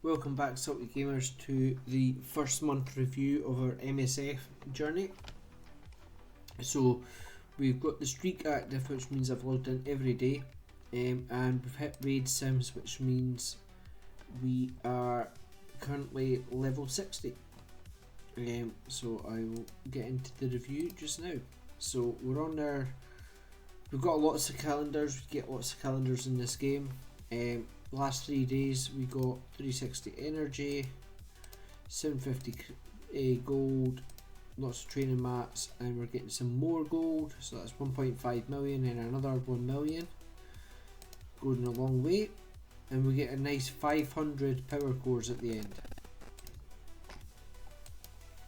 Welcome back, Salty Gamers, to the first month review of our MSF journey. So we've got the streak active, which means I've logged in every day, and we've hit raid sims, which means we are currently level 60. So I will get into the review just now. So we're on there. We've got lots of calendars. We get lots of calendars in this game. Last 3 days we got 360 energy, 750 gold, lots of training mats, and we're getting some more gold, so that's 1.5 million and another 1 million, going a long way, and we get a nice 500 power cores at the end.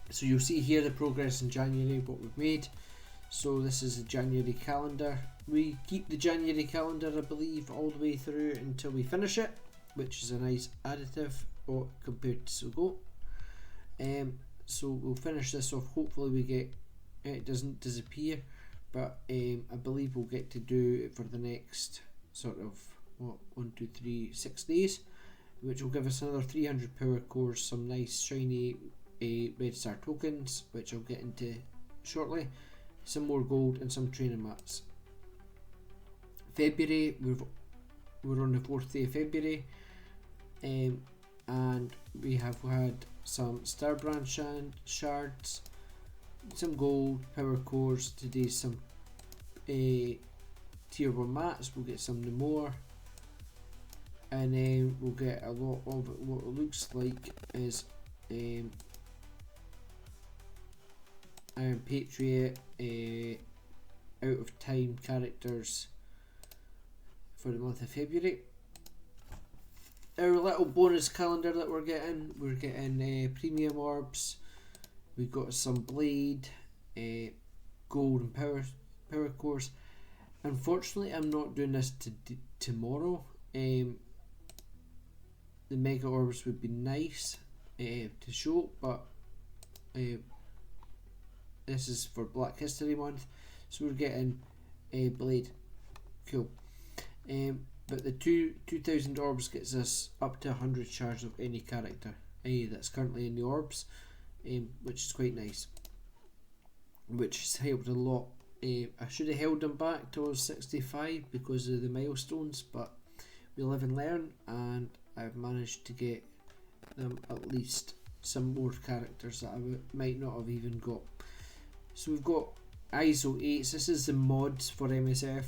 So you'll see here the progress in January, what we've made. So this is the January calendar. We keep the January calendar, I believe, all the way through until we finish it, which is a nice additive compared to Sugo. So we'll finish this off. Hopefully we get it doesn't disappear, but I believe we'll get to do it for the next sort of 6 days, which will give us another 300 power cores, some nice shiny red star tokens, which I'll get into shortly, some more gold, and some training mats. February, we're on the 4th day of February, and we have had some star branch shards, some gold, power cores. Today some tier 1 mats, we'll get some more, and then we'll get a lot of what it looks like is Iron Patriot, out of time characters for the month of February. Our little bonus calendar that we're getting premium orbs. We've got some blade, gold, and power cores. Unfortunately, I'm not doing this tomorrow. The mega orbs would be nice to show, but this is for Black History Month, so we're getting a blade. Cool. But the 2000 orbs gets us up to 100 shards of any character that's currently in the orbs, which is quite nice, which has helped a lot. I should have held them back towards 65 because of the milestones, but we live and learn, and I've managed to get them at least some more characters that I might not have even got. So we've got ISO 8s. This is the mods for MSF.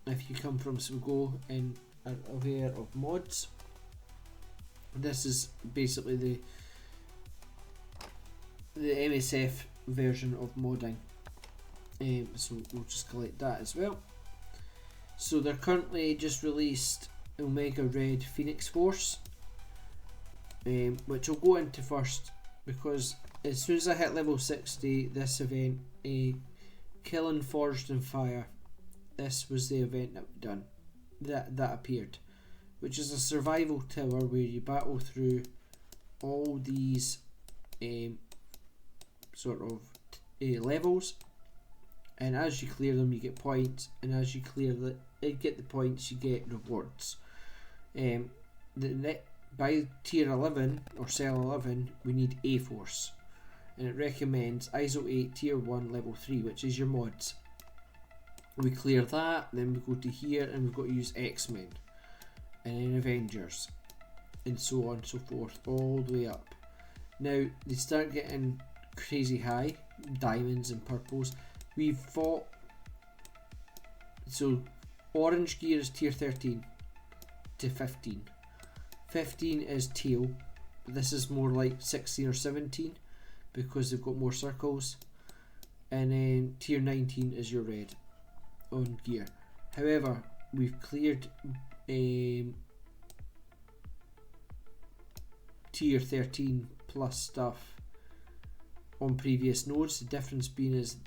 If you come from Sugo and are aware of mods, this is basically the MSF version of modding. So we'll just collect that as well. So they're currently just released Omega Red Phoenix Force, which I'll go into first, because as soon as I hit level 60, this event, Killing Forged in Fire, this was the event that we done, that appeared, which is a survival tower where you battle through all these sort of levels, and as you clear them you get points, and as you get the points you get rewards. By tier 11 or cell 11 we need A Force, and it recommends ISO 8 tier 1 level 3, which is your mods. We clear that, then we go to here and we've got to use X-Men, and then Avengers, and so on and so forth, all the way up. Now they start getting crazy high, diamonds and purples. We've fought, so orange gear is tier 13 to 15. 15 is teal, but this is more like 16 or 17 because they've got more circles, and then tier 19 is your red on gear. However, we've cleared tier 13 plus stuff on previous nodes. The difference being is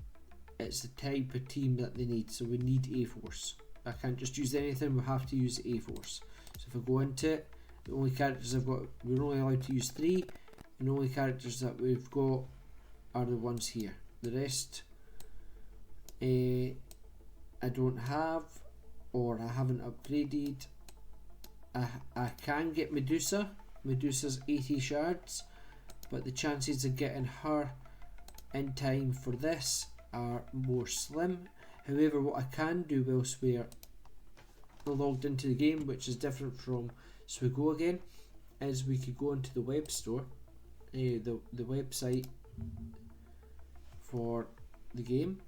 it's the type of team that they need, so we need A Force. I can't just use anything, we have to use A Force. So if I go into it, the only characters I've got, we're only allowed to use 3, and the only characters that we've got are the ones here. The rest I don't have, or I haven't upgraded. I can get Medusa, Medusa's 80 shards, but the chances of getting her in time for this are more slim. However, what I can do whilst we're logged into the game, which is different from Swigo again, is we could go into the web store, the website for the game,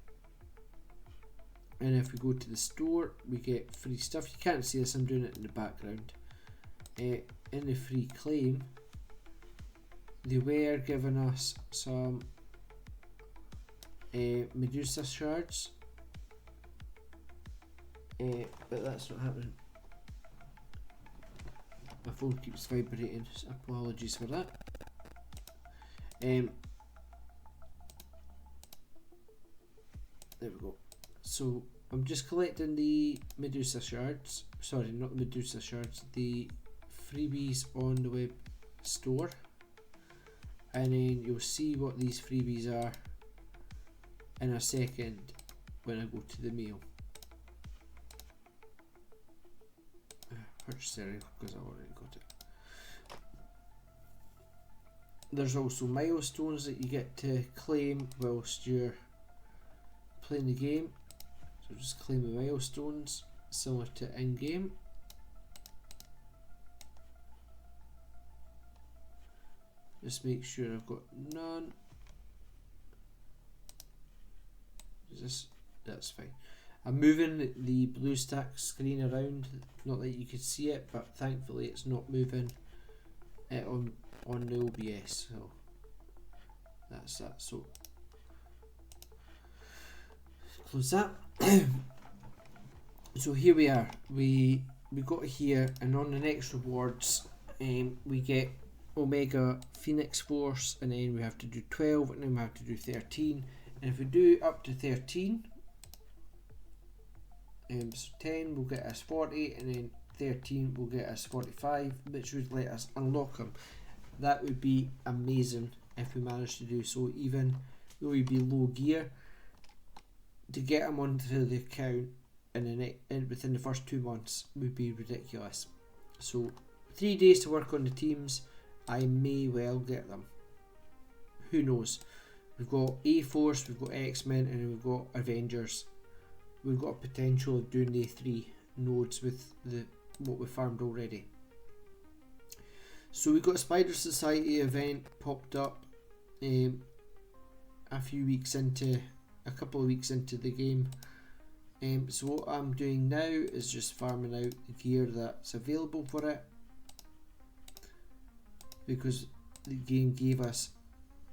and if we go to the store we get free stuff. You can't see this, I'm doing it in the background. In the free claim they were giving us some Medusa shards, but that's not happening. My phone keeps vibrating, so apologies for that. There we go. So I'm just collecting the Medusa shards, sorry, not the Medusa shards, the freebies on the web store, and then you'll see what these freebies are in a second when I go to the mail. Purchase area, because I already got it. There's also milestones that you get to claim whilst you're playing the game. So just claim the milestones, similar to in-game. Just make sure I've got none. That's fine. I'm moving the BlueStack screen around, not that you can see it, but thankfully it's not moving it on the OBS, so that's that. So close that. So here we are. We got here, and on the next rewards, we get Omega Phoenix Force, and then we have to do 12, and then we have to do 13. And if we do up to 13, so 10 will get us 40, and then 13 will get us 45, which would let us unlock them. That would be amazing if we managed to do so, even though we'd be low gear. To get them onto the account within the first 2 months would be ridiculous. So 3 days to work on the teams, I may well get them. Who knows? We've got A-Force, we've got X-Men, and we've got Avengers. We've got a potential of doing the 3 nodes with what we farmed already. So we got a Spider Society event popped up a couple of weeks into the game. So what I'm doing now is just farming out the gear that's available for it, because the game gave us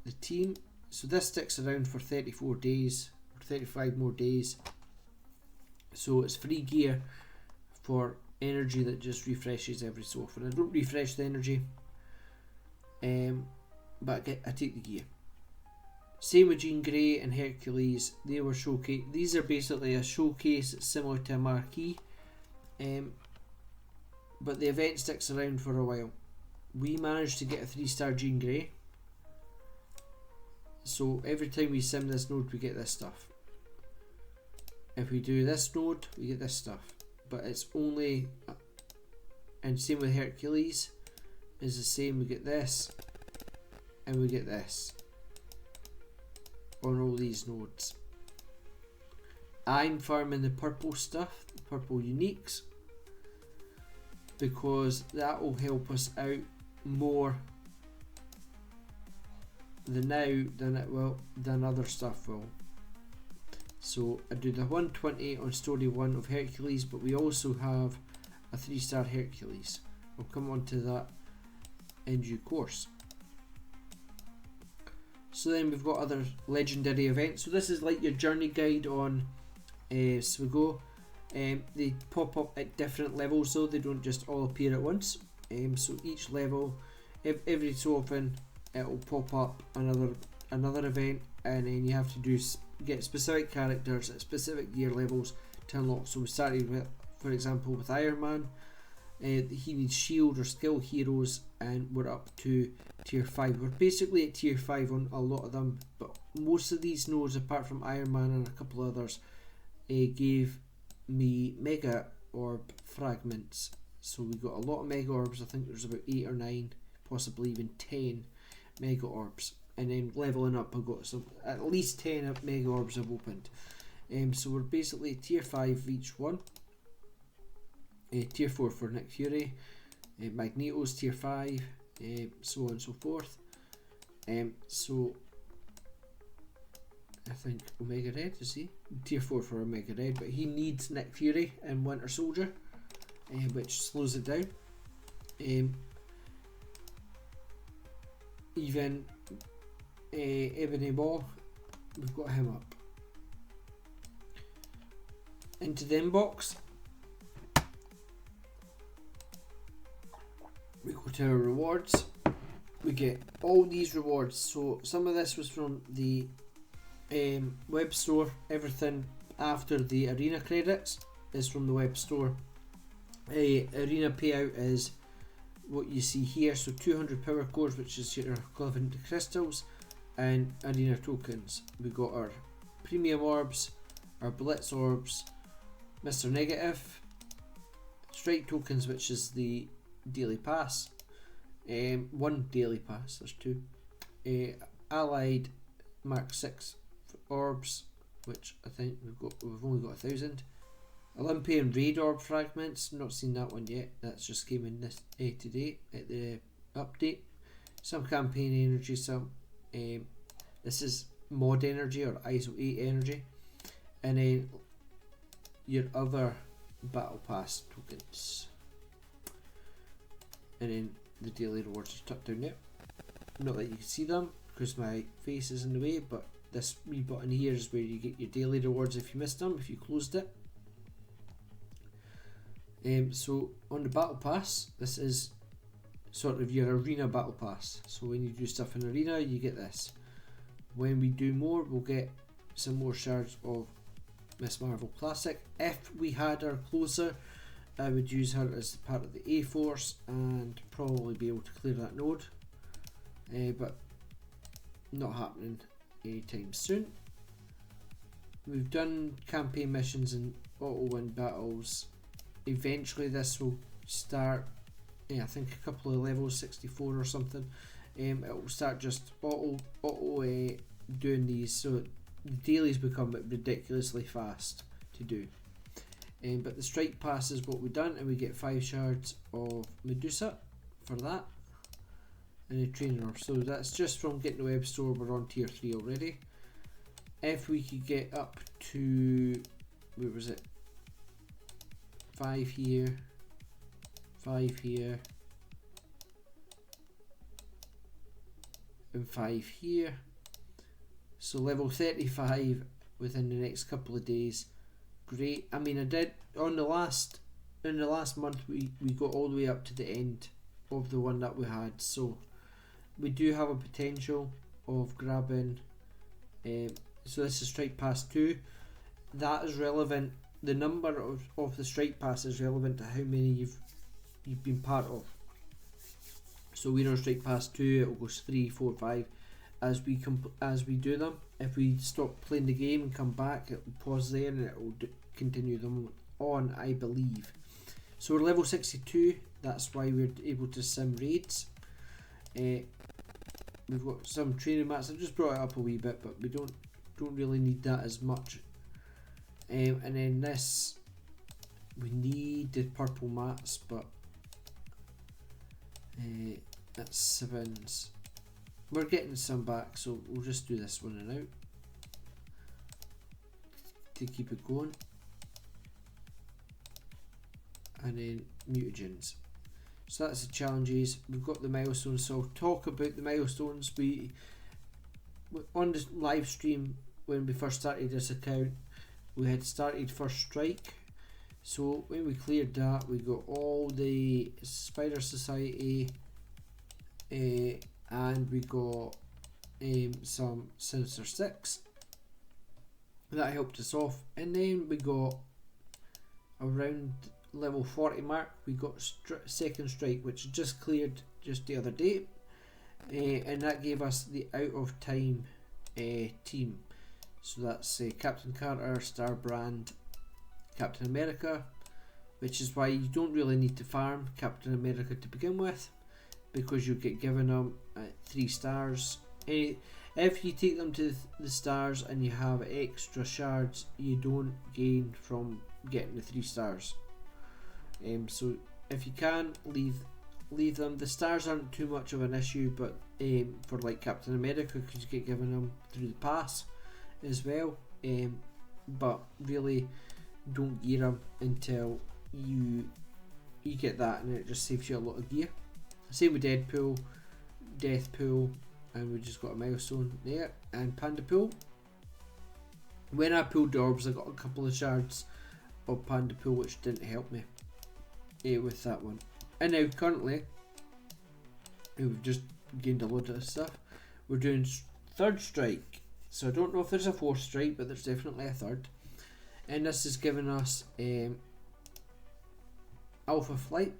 the team. So this sticks around for 34 days, or 35 more days. So it's free gear for energy that just refreshes every so often. I don't refresh the energy, but I take the gear. Same with Jean Grey and Hercules. They were showcase. These are basically a showcase similar to a marquee, but the event sticks around for a while. We managed to get a 3-star Jean Grey, so every time we sim this node we get this stuff. If we do this node we get this stuff, but it's only, and same with Hercules is the same, we get this and we get this on all these nodes. I'm farming the purple stuff, the purple uniques, because that will help us out more now than other stuff will. So I do the 120 on story 1 of Hercules, but we also have a 3-star Hercules. I'll come on to that in due course. So then we've got other legendary events. So this is like your journey guide on Swigo. They pop up at different levels, though they don't just all appear at once. So each level, every so often, it will pop up another event, and then you have to get specific characters at specific gear levels to unlock. So we started with, for example, with Iron Man. He needs shield or skill heroes, and we're up to tier 5. We're basically at tier 5 on a lot of them, but most of these nodes, apart from Iron Man and a couple others, gave me mega orb fragments. So we got a lot of mega orbs. I think there's about 8 or 9, possibly even 10 mega orbs. And then leveling up, I've got some at least 10 mega orbs have opened. So we're basically tier 5 each one. Tier 4 for Nick Fury, Magneto's tier 5, so on and so forth. So I think Omega Red, is he? Tier 4 for Omega Red, but he needs Nick Fury and Winter Soldier, which slows it down. Even Ebony Maw, we've got him up. Into the inbox, we go to our rewards. We get all these rewards. So some of this was from the web store. Everything after the arena credits is from the web store. Arena payout is what you see here. So 200 power cores, which is your equivalent to crystals, and arena tokens. We got our premium orbs, our blitz orbs, Mr. Negative, strike tokens, which is the daily pass, one daily pass, there's two, allied Mark 6 orbs, which I think we've only got 1,000, Olympian raid orb fragments, not seen that one yet, that's just came in this today at the update, some campaign energy, some this is mod energy or ISO 8 energy, and then your other battle pass tokens. And then the daily rewards are tucked down there. Not that you can see them because my face is in the way, but this wee button here is where you get your daily rewards if you missed them, if you closed it. So on the battle pass, this is sort of your arena battle pass. So when you do stuff in arena, you get this. When we do more, we'll get some more shards of Miss Marvel Classic. If we had her closer, I would use her as part of the A-Force and probably be able to clear that node, but not happening anytime soon. We've done campaign missions and auto win battles. Eventually this will start, I think a couple of levels, 64 or something, it will start just auto doing these, so the dailies become ridiculously fast to do. But the strike pass is what we've done, and we get 5 shards of Medusa for that, and a trainer. So that's just from getting the web store. We're on tier 3 already. If we could get up to, where was it, 5 here, 5 here, and 5 here. So level 35 within the next couple of days. Great. I mean, I did on the last month we got all the way up to the end of the one that we had, so we do have a potential of grabbing. So this is strike pass 2. That is relevant. The number of the strike pass is relevant to how many you've been part of. So we're on strike pass 2. It will go 3, 4, 5. As we do them, if we stop playing the game and come back, it will pause there and it will continue them on, I believe. So we're level 62. That's why we're able to sim raids. We've got some training mats. I've just brought it up a wee bit, but we don't really need that as much. And then this, we need the purple mats, but that's 7s. We're getting some back, so we'll just do this one and out to keep it going. And then mutagens. So that's the challenges. We've got the milestones. So I'll talk about the milestones. We on the live stream when we first started this account, we had started First Strike. So when we cleared that, we got all the Spider Society, and we got some Sinister 6. That helped us off. And then we got around level 40 mark, we got Second Strike, which just cleared just the other day. And that gave us the out of time team. So that's Captain Carter, Star Brand, Captain America, which is why you don't really need to farm Captain America to begin with. because you get given them at 3 stars. If you take them to the stars and you have extra shards, you don't gain from getting the 3 stars. So if you can, leave them. The stars aren't too much of an issue, but for like Captain America, because you get given them through the pass as well. But really, don't gear them until you get that, and it just saves you a lot of gear. Same with Deadpool, Deathpool, and we just got a milestone there. And Pandapool. When I pulled the orbs, I got a couple of shards of Pandapool, which didn't help me with that one. And now currently, we've just gained a load of stuff. We're doing third strike. So I don't know if there's a fourth strike, but there's definitely a third. And this is giving us Alpha Flight.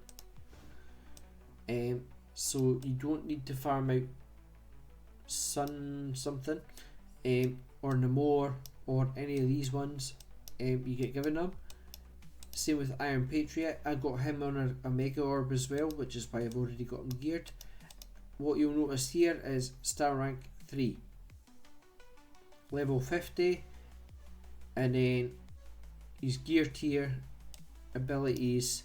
So you don't need to farm out Sun something, or Namor, or any of these ones. You get given them. Same with Iron Patriot. I got him on a Mega Orb as well, which is why I've already got him geared. What you'll notice here is Star Rank 3. Level 50. And then his gear tier, abilities,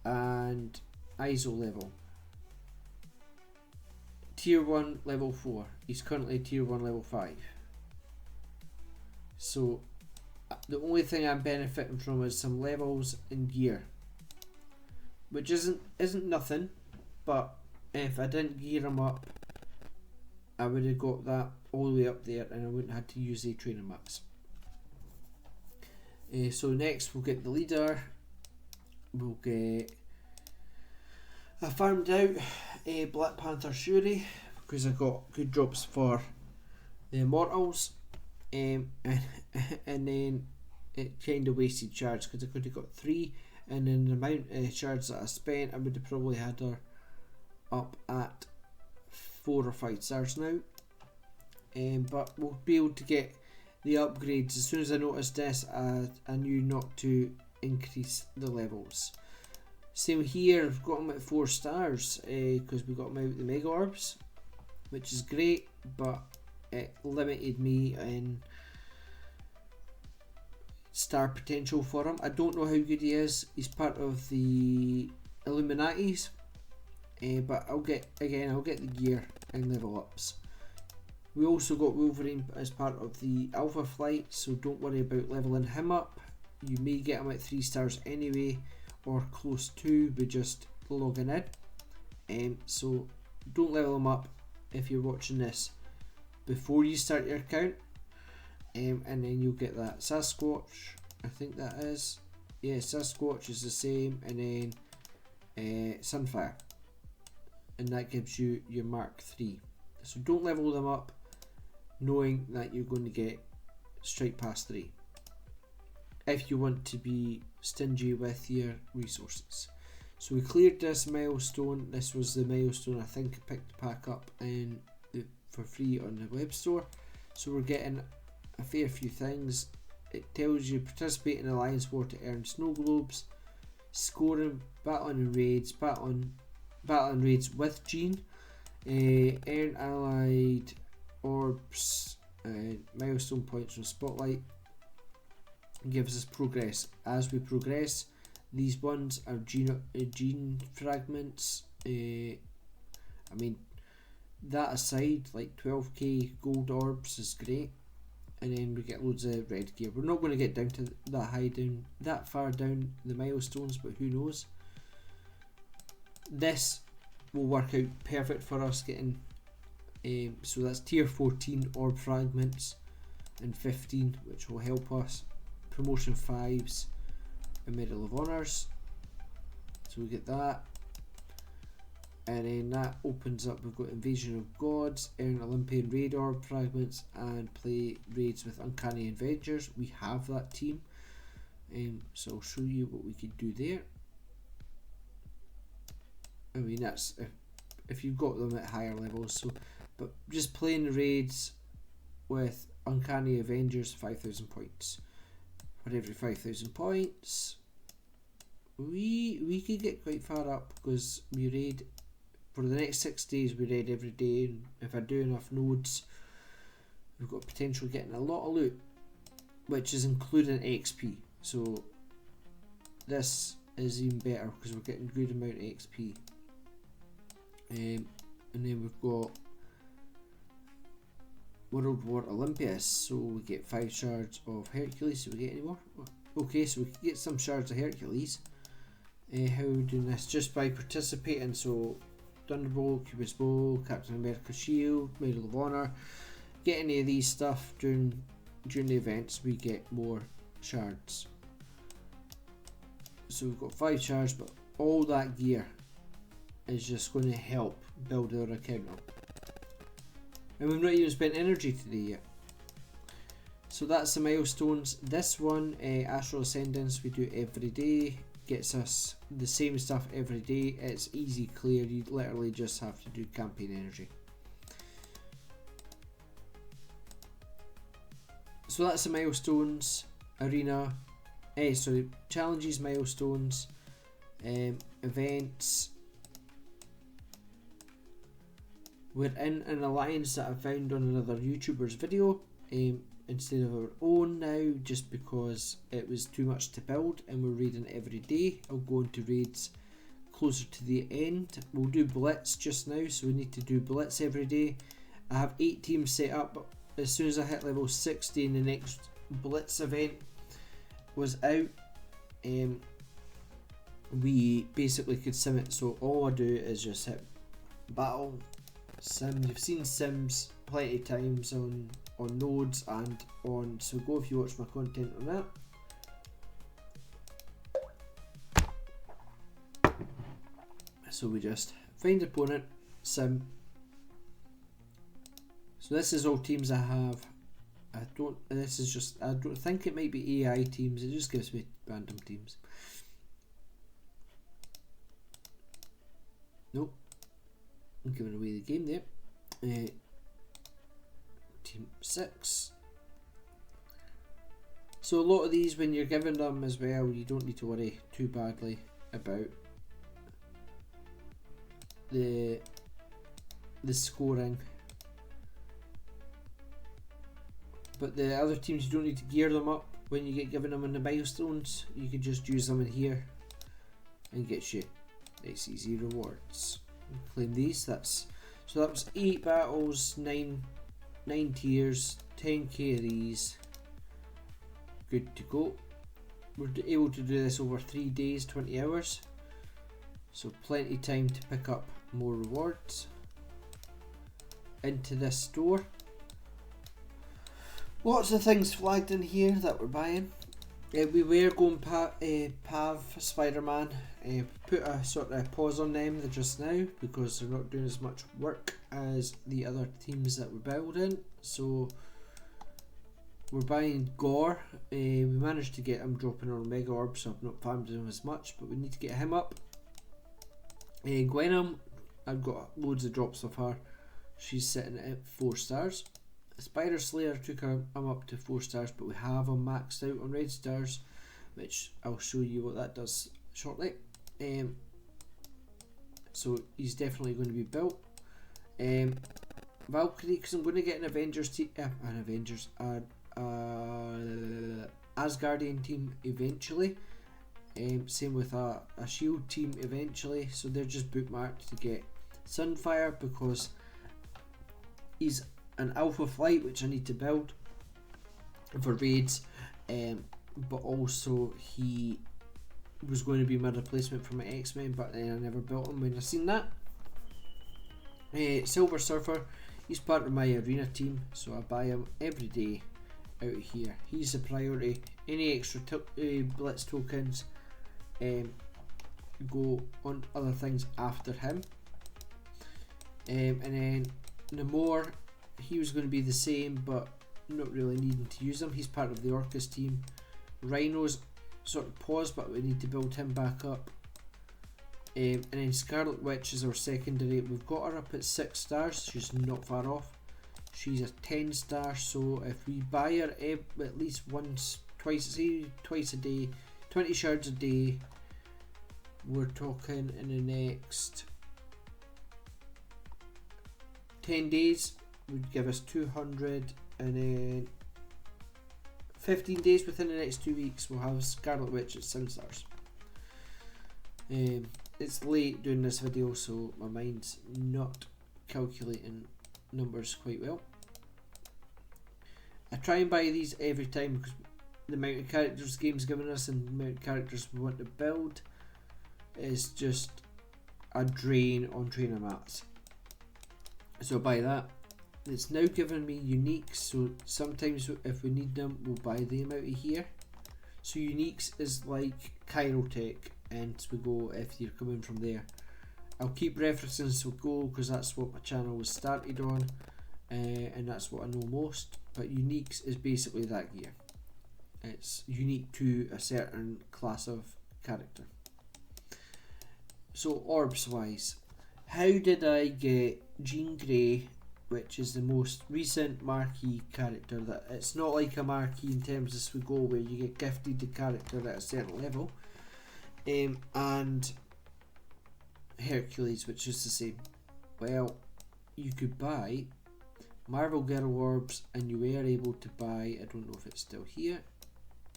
and ISO level. Tier 1 level 4. He's currently tier 1 level 5. So the only thing I'm benefiting from is some levels in gear, which isn't nothing, but if I didn't gear him up, I would have got that all the way up there and I wouldn't have to use the training max. So next we'll get the leader. We'll get, I farmed out Black Panther Shuri because I got good drops for the Immortals, and then it kind of wasted shards because I could have got 3, and then the amount of shards that I spent, I would have probably had her up at 4 or 5 stars now. But we'll be able to get the upgrades. As soon as I noticed this, I knew not to increase the levels. Same here, I've got them at 4 stars because we got them out the Mega Orbs, which is great, but it limited me in star potential for him. I don't know how good he is. He's part of the Illuminatis, but I'll get the gear and level ups. We also got Wolverine as part of the Alpha Flight, so don't worry about leveling him up. You may get him at 3 stars anyway, or close to, by just logging in. So don't level him up if you're watching this before you start your account. And then you'll get that Sasquatch, I think that is. Yeah, Sasquatch is the same, and then Sunfire. And that gives you your Mark 3. So don't level them up knowing that you're going to get straight past 3. If you want to be stingy with your resources. So we cleared this milestone. This was the milestone I think I picked the pack up for free on the web store. So we're getting a fair few things. It tells you participate in Alliance War to earn snow globes, scoring, battling in raids, battling raids with Jean, earn allied orbs, milestone points from Spotlight. Gives us progress. As we progress, these ones are gene fragments. I mean, that aside, like 12k gold orbs is great, and then we get loads of red gear. We're not going to get down to that far down the milestones, but who knows. This will work out perfect for us getting. So that's tier 14 orb fragments and 15, which will help us. Promotion 5s and Medal of Honours, so we get that, and then that opens up. We've got Invasion of Gods, earn Olympian raid orb fragments, and play raids with Uncanny Avengers. We have that team, so I'll show you what we could do there. I mean, that's if you've got them at higher levels. So, but just playing the raids with Uncanny Avengers, 5,000 points. For every 5,000 points, we could get quite far up because we raid for the next 6 days we raid every day, and if I do enough nodes, we've got potential getting a lot of loot, which is including XP. So this is even better because we're getting good amount of XP. And then we've got World War Olympus, so we get 5 shards of Hercules. Do we get any more? Okay, so we can get some shards of Hercules. How are we doing this? Just by participating. So Thunderbolt, Cupid's Bow, Captain America Shield, Medal of Honor. Get any of these stuff during the events, we get more shards. So we've got 5 shards, but all that gear is just going to help build our account up. And we've not even spent energy today yet. So that's the milestones. This one, Astral Ascendance, we do every day. Gets us the same stuff every day. It's easy clear. You literally just have to do campaign energy. So that's the milestones, arena, challenges, milestones, events. We're in an alliance that I found on another YouTuber's video instead of our own now, just because it was too much to build and we're raiding every day. I'll go into raids closer to the end. We'll do Blitz just now, so we need to do Blitz every day. I have 8 teams set up, but as soon as I hit level 60 and the next Blitz event was out, we basically could sim it. So all I do is just hit battle, sim. You've seen sims plenty of times on nodes and on, so go if you watch my content on that. So we just find opponent, sim. So this is all teams I have. I don't think it might be AI teams. It just gives me random teams. Nope, I'm giving away the game there. Team 6. So a lot of these, when you're giving them as well, you don't need to worry too badly about the scoring. But the other teams, you don't need to gear them up when you get given them in the milestones. You can just use them in here and get you nice easy rewards. Claim these. So that was 8 battles, 9 tiers, 10k of these. Good to go. We're able to do this over 3 days, 20 hours. So plenty of time to pick up more rewards. Into this store. Lots of things flagged in here that we're buying. We were going Pav Spider-Man. Put a sort of pause on them just now because they're not doing as much work as the other teams that we're building. So we're buying Gore. We managed to get him dropping on Mega Orb, so I've not farmed him as much, but we need to get him up. Gwenum, I've got loads of drops of her. She's sitting at 4 stars. Spider Slayer took him up to 4 stars, but we have him maxed out on red stars, which I'll show you what that does shortly. So he's definitely going to be built. Valkyrie, because I'm going to get an Avengers team, Asgardian team eventually. Same with a Shield team eventually. So they're just bookmarked to get Sunfire because he's an alpha flight, which I need to build for raids, but also he was going to be my replacement for my X-Men, but then I never built him when I seen that. Silver Surfer, he's part of my arena team, so I buy him every day out of here. He's the priority. Any extra blitz tokens go on other things after him. And then Namor, he was going to be the same, but not really needing to use him. He's part of the Orcus team. Rhino's sort of paused, but we need to build him back up. And then Scarlet Witch is our secondary. We've got her up at 6 stars. She's not far off. She's a 10 star, so if we buy her at least twice a day, 20 shards a day, we're talking in the next 10 days would give us 200, and then 15 days within the next 2 weeks we'll have Scarlet Witch at 7 stars. It's late doing this video, so my mind's not calculating numbers quite well. I try and buy these every time because the amount of characters the game's given us and the amount of characters we want to build is just a drain on trainer mats. So I buy that. It's now giving me uniques, so sometimes if we need them we'll buy them out of here. So uniques is like Chirotech and Swigo if you're coming from there. I'll keep referencing Swigo because that's what my channel was started on, and that's what I know most. But uniques is basically that gear. It's unique to a certain class of character. So orbs wise, how did I get Jean Grey, which is the most recent marquee character? That it's not like a marquee in terms of Swigo where you get gifted the character at a certain level, and Hercules, which is the same. Well, you could buy Marvel Girl orbs, and you were able to buy, I don't know if it's still here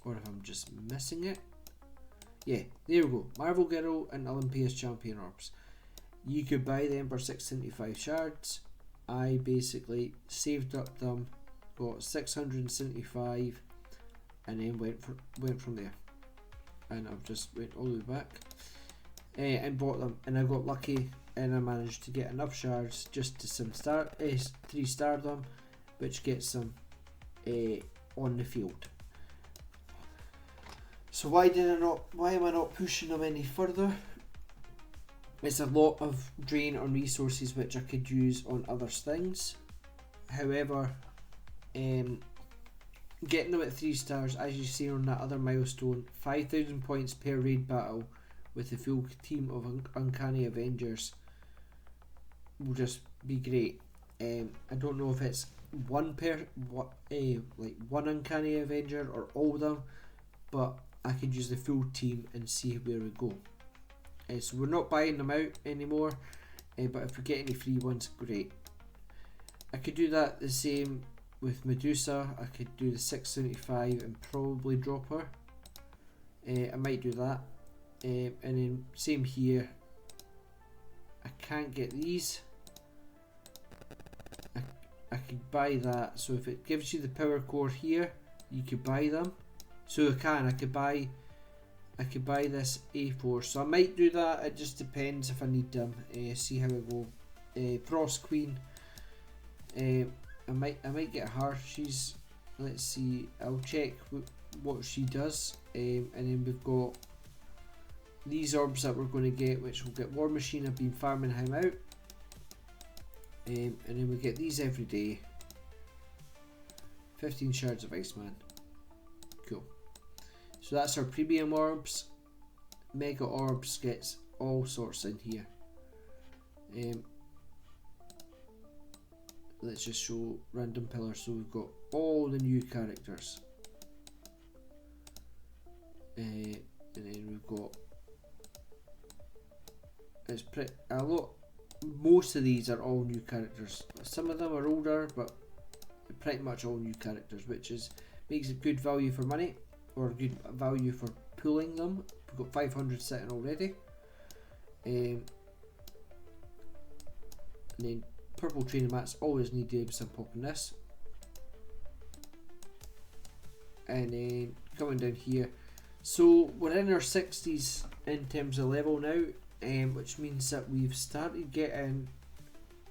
or if I'm just missing it. Yeah, there we go, Marvel Girl and Olympia's Champion orbs. You could buy them for 675 shards. I basically saved up them, got 675, and then went from there. And I've just went all the way back and bought them, and I got lucky and I managed to get enough shards just to 3-star them, which gets them on the field. So why am I not pushing them any further? It's a lot of drain on resources which I could use on other things. However, getting them at 3 stars, as you see on that other milestone, 5,000 points per raid battle with a full team of Uncanny Avengers will just be great. I don't know if it's one Uncanny Avenger or all of them, but I could use the full team and see where we go. So we're not buying them out anymore, but if we get any free ones, great. I could do that the same with Medusa. I could do the 675 and probably drop her. I might do that. And then same here. I can't get these. I could buy that. So if it gives you the power core here, you could buy them. So I could buy this A4, so I might do that. It just depends if I need them. See how I go. Frost Queen, I might get her. She's, let's see, I'll check what she does. And then we've got these orbs that we're going to get, which we'll get War Machine. I've been farming him out, and then we get these every day. 15 shards of Iceman. Cool. So that's our premium orbs. Mega orbs gets all sorts in here. Let's just show random pillars. So we've got all the new characters. And then we've got, it's a lot. Most of these are all new characters. Some of them are older, but pretty much all new characters, which makes it good value for money, or good value for pulling them. We've got 500 sitting already. And then purple training mats always need to be some popping this. And then coming down here, so we're in our 60s in terms of level now, which means that we've started getting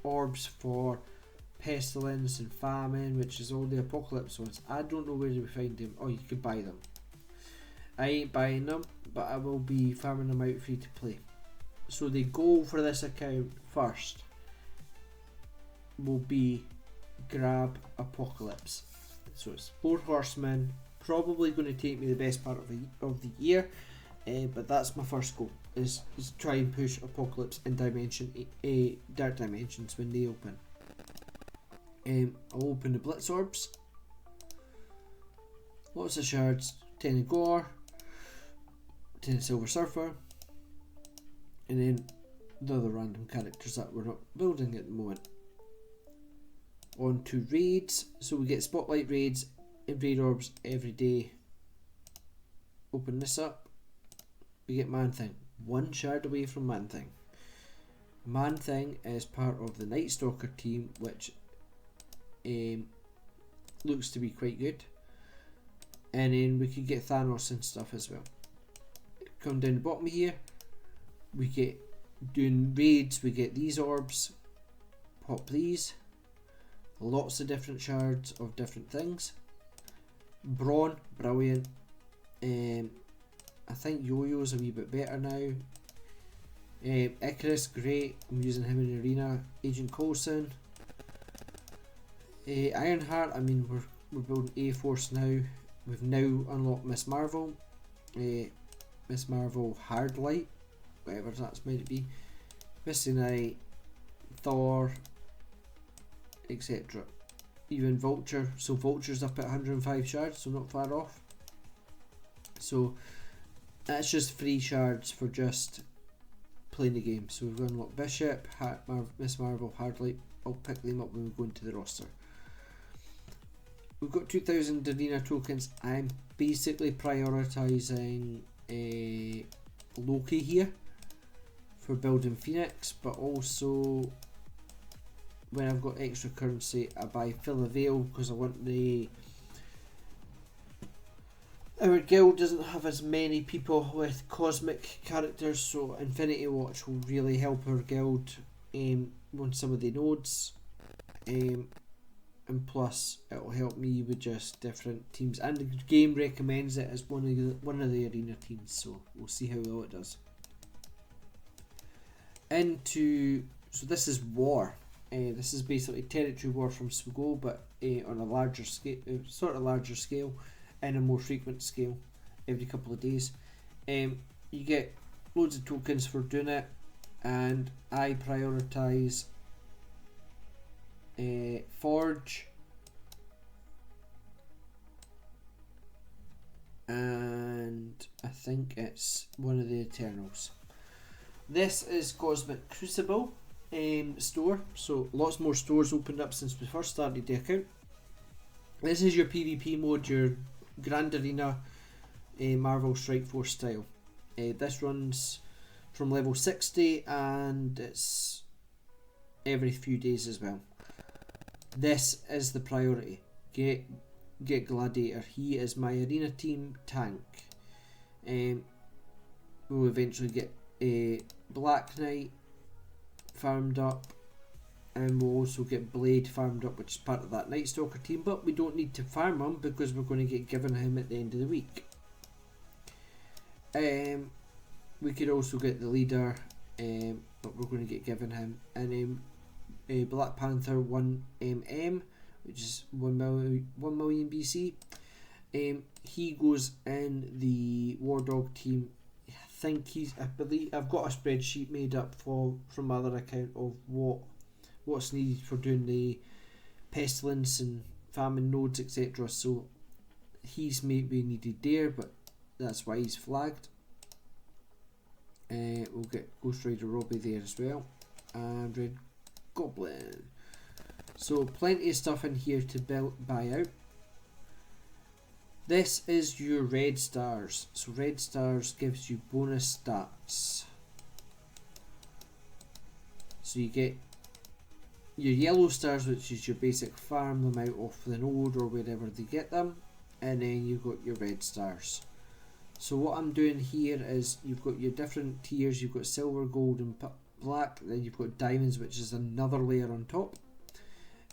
orbs for pestilence and famine, which is all the apocalypse ones. I don't know where we find them. Oh, you could buy them. I ain't buying them, but I will be farming them out free to play. So the goal for this account first will be grab apocalypse. So it's 4 horsemen, probably going to take me the best part of the year, but that's my first goal, is try and push apocalypse in dark dimensions when they open. I'll open the blitz orbs, lots of shards, 10 of gore, 10 of silver surfer, and then the other random characters that we're not building at the moment. On to raids. So we get spotlight raids and raid orbs every day. Open this up. We get Man Thing. 1 shard away from Man Thing. Man Thing is part of the Night Stalker team, which looks to be quite good. And then we could get Thanos and stuff as well. Come down the bottom here, we get doing raids, we get these orbs. Pop these. Lots of different shards of different things. Brawn, brilliant. I think Yo-Yo's a wee bit better now. Icarus, great. I'm using him in Arena. Agent Coulson. Ironheart, I mean, we're building A-Force now. We've now unlocked Miss Marvel. Miss Marvel Hard Light, whatever that's meant to be. Misty Knight, Thor, etc. Even Vulture. So Vulture's up at 105 shards, so not far off. So that's just 3 shards for just playing the game. So we've unlocked Bishop, Miss Marvel, Hardlight. I'll pick them up when we go into the roster. We've got 2,000 arena tokens. I'm basically prioritising Loki here for building Phoenix, but also when I've got extra currency I buy Fill a Veil because I want the... Our guild doesn't have as many people with cosmic characters, so Infinity Watch will really help our guild on some of the nodes, and plus it'll help me with just different teams, and the game recommends it as one of the arena teams, so we'll see how well it does. So this is war. This is basically territory war from Swago, but on a larger scale, sort of larger scale, and a more frequent scale every couple of days. You get loads of tokens for doing it, and I prioritise Forge and I think it's one of the Eternals. This is Cosmic Crucible store, so lots more stores opened up since we first started the account. This is your PvP mode, your Grand Arena Marvel Strike Force style. This runs from level 60 and it's every few days as well. This is the priority. Get Gladiator. He is my arena team tank. We'll eventually get a Black Knight farmed up, and we'll also get Blade farmed up, which is part of that Night Stalker team, but we don't need to farm him because we're going to get given him at the end of the week. We could also get the leader, but we're going to get given him, and a Black Panther 1mm, which is 1 million BC. He goes in the War Dog team. I believe I've got a spreadsheet made up from my other account of what's needed for doing the pestilence and famine nodes, etc. So he's maybe needed there, but that's why he's flagged. We'll get Ghost Rider Robbie there as well, and Red Goblin. So plenty of stuff in here to buy out. This is your red stars. So red stars gives you bonus stats. So you get your yellow stars, which is your basic farm them out off the node or wherever they get them, and then you've got your red stars. So what I'm doing here is you've got your different tiers. You've got silver, gold and black, then you've got diamonds, which is another layer on top.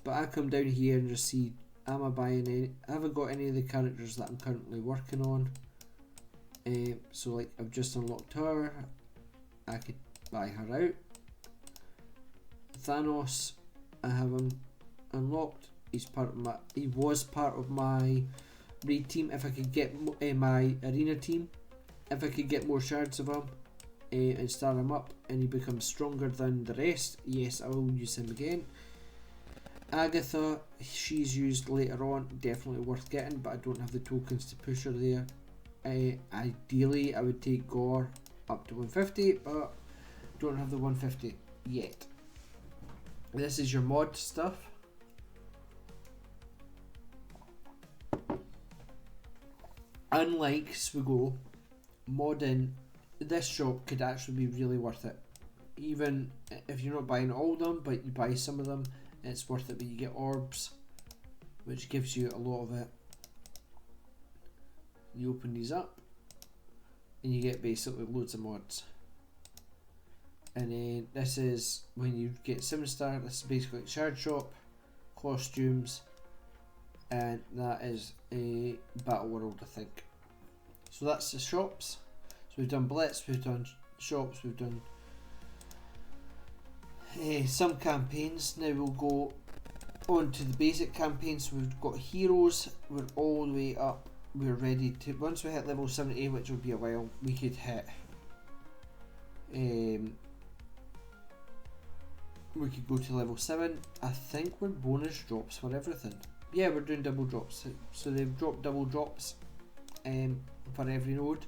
But I come down here and just see, am I buying any? I haven't got any of the characters that I'm currently working on. So like I've just unlocked her. I could buy her out. Thanos, I have him unlocked. He was part of my raid team. If I could get my arena team, if I could get more shards of him and start him up, and he becomes stronger than the rest, yes, I will use him again. Agatha, she's used later on, definitely worth getting, but I don't have the tokens to push her there. Ideally, I would take Gore up to 150, but don't have the 150 yet. This is your mod stuff. unlike Swigo, modding this shop could actually be really worth it. Even if you're not buying all of them, but you buy some of them, it's worth it. But you get orbs, which gives you a lot of it. You open these up, and you get basically loads of mods. And then this is when you get 7-star. This is basically shard shop, costumes, and that is a battle world, I think. So that's the shops. So we've done Blitz, we've done shops, we've done some campaigns. Now we'll go on to the basic campaigns. So we've got heroes. We're all the way up. We're ready to, once we hit level 70, which will be a while, we could hit we could go to level 7. I think we're bonus drops for everything. Yeah, we're doing double drops. So they've dropped double drops for every node.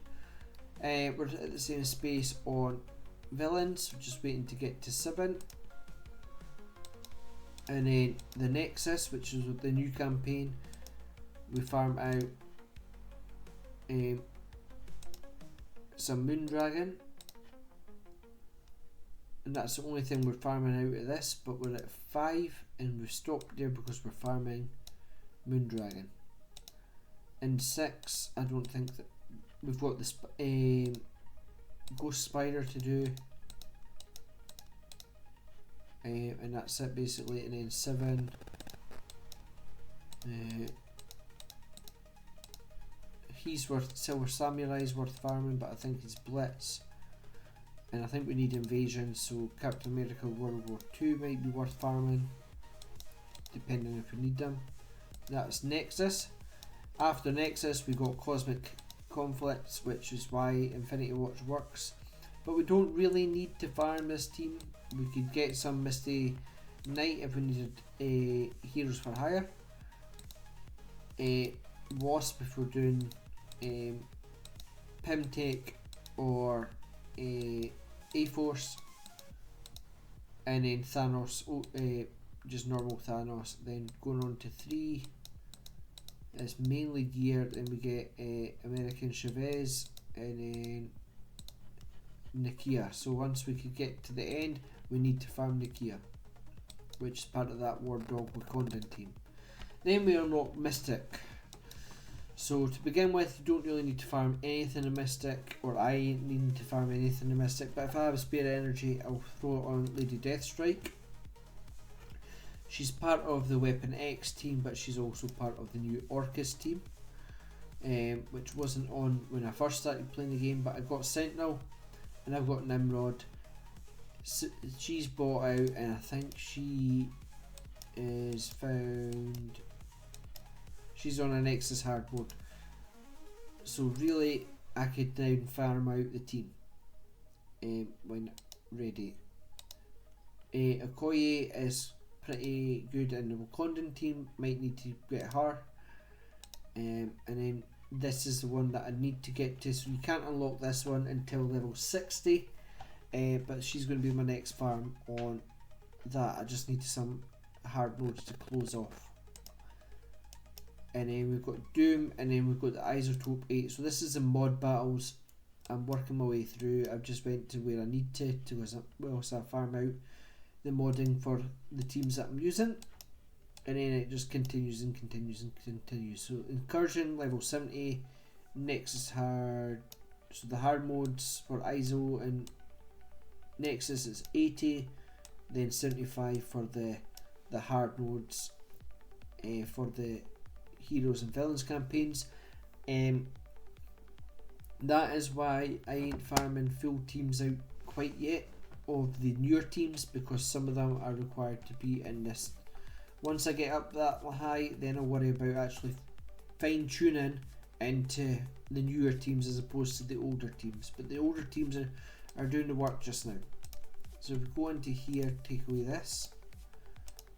We're at the same space on villains. We're just waiting to get to 7. And then the Nexus, which is the new campaign, we farm out some Moondragon, and that's the only thing we're farming out of this, but we're at 5 and we've stopped there because we're farming Moondragon. And 6, I don't think that we've got this Ghost Spider to do, and that's it basically. And then 7, he's worth, Silver Samurai's worth farming, but I think he's Blitz, and I think we need Invasion, so Captain America World War 2 might be worth farming, depending if we need them. That's Nexus. After Nexus we got Cosmic Conflicts, which is why Infinity Watch works, but we don't really need to farm this team. We could get some Misty Knight if we needed Heroes for Hire, Wasp if we're doing Pimtech or A-Force, and then Thanos, just normal Thanos. Then going on to 3 is mainly gear, then we get American Chavez and then Nakia. So once we could get to the end, we need to farm Nakia, which is part of that War Dog Wakandan team. Then we unlock Mystic. So to begin with, you don't really need to farm anything in Mystic, or I ain't needing to farm anything in Mystic, but if I have a spare energy, I'll throw it on Lady Deathstrike. She's part of the Weapon X team, but she's also part of the new Orcus team, which wasn't on when I first started playing the game, but I got Sentinel and I've got Nimrod. So she's bought out, and I think she is found, she's on a Nexus hard mode, so really I could now farm out the team when ready. Okoye is pretty good in the Wakandan team, might need to get her, and then this is the one that I need to get to, so you can't unlock this one until level 60, but she's going to be my next farm on that. I just need some hard modes to close off. And then we've got Doom, and then we've got the Isotope 8. So this is the mod battles I'm working my way through. I've just went to where I need to whilst I farm out the modding for the teams that I'm using, and then it just continues and continues and continues. So Incursion level 70, Nexus hard, so the hard modes for ISO and Nexus is 80, then 75 for the hard modes for the Heroes and Villains campaigns. That is why I ain't farming full teams out quite yet of the newer teams, because some of them are required to be in this. Once I get up that high, then I'll worry about actually fine tuning into the newer teams as opposed to the older teams, but the older teams are doing the work just now. So if we go into here, take away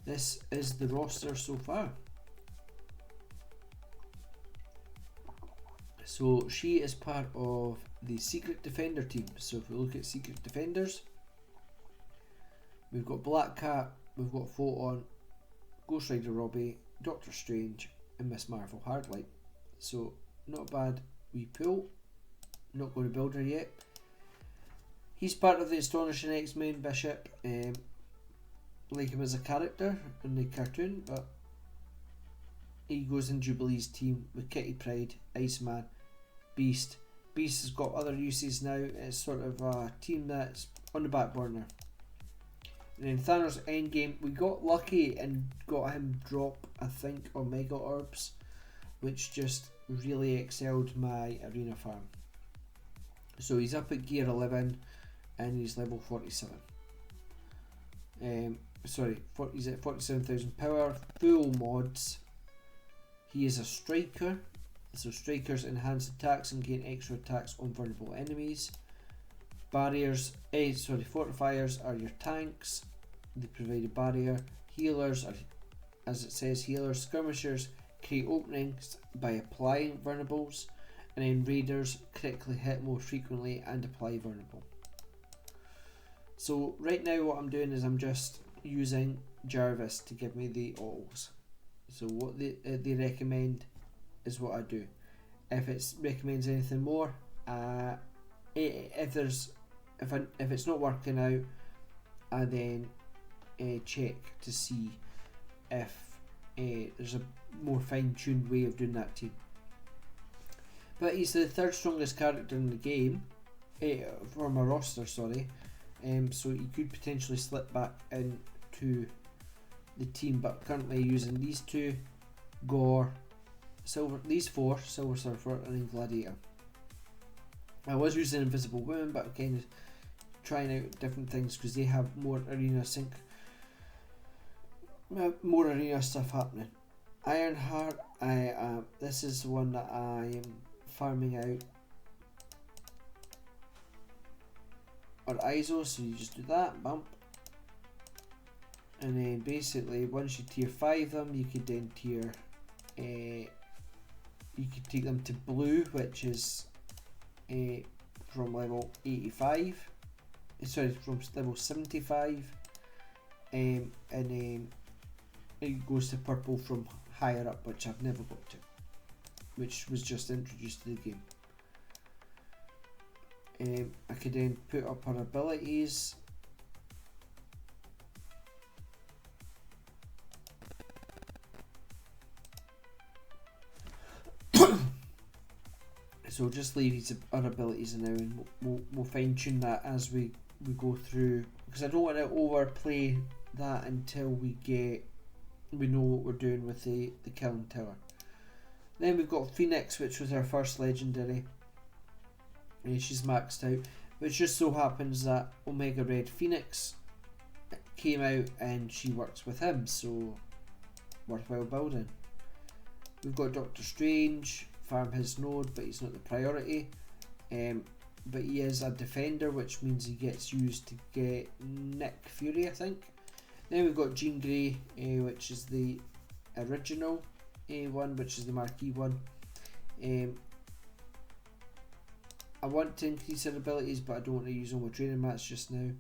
this is the roster so far. So she is part of the Secret Defender team. So if we look at Secret Defenders, we've got Black Cat, we've got Photon, Ghost Rider Robbie, Doctor Strange and Miss Marvel Hardlight. So not bad wee pool. Not going to build her yet. He's part of the Astonishing X-Men Bishop. Like him as a character in the cartoon, but he goes in Jubilee's team with Kitty Pryde, Iceman, Beast. Beast has got other uses now. It's sort of a team that's on the back burner. And then Thanos Endgame, we got lucky and got him drop, I think, Omega Orbs, which just really excelled my arena farm. So he's up at gear 11 and he's level 47. He's at 47,000 power, full mods. He is a striker, so strikers enhance attacks and gain extra attacks on vulnerable enemies. Fortifiers are your tanks, they provide a barrier. Healers are, as it says, healers. Skirmishers create openings by applying vulnerables, and then raiders critically hit more frequently and apply vulnerable. So right now what I'm doing is I'm just using Jarvis to give me the autos. So what they recommend is what I do. If it recommends anything more, if it's not working out, I then check to see if there's a more fine-tuned way of doing that too. But he's the third strongest character in the game, for my roster, sorry. So he could potentially slip back into the team, but currently using these two, Gore, these four, Silver Surfer and then Gladiator. I was using Invisible Woman, but I'm kind of trying out different things because they have more arena stuff happening. Ironheart, this is the one that I am farming out. Or ISO, so you just do that, bump. And then basically once you tier 5 them, you could then tier you could take them to blue, which is from level 85. Sorry, from level 75. And then it goes to purple from higher up, which I've never got to, which was just introduced to the game. I could then put up her abilities. So just leave our abilities now, and we'll fine tune that as we go through, because I don't want to overplay that until we know what we're doing with the Killing Tower. Then we've got Phoenix, which was our first legendary. She's maxed out, which just so happens that Omega Red Phoenix came out and she works with him, so worthwhile building. We've got Doctor Strange, farm his node, but he's not the priority. But he is a defender, which means he gets used to get Nick Fury, I think. Then we've got Jean Grey, which is the original one, which is the marquee one. I want to increase her abilities, but I don't want to use all my training mats just now.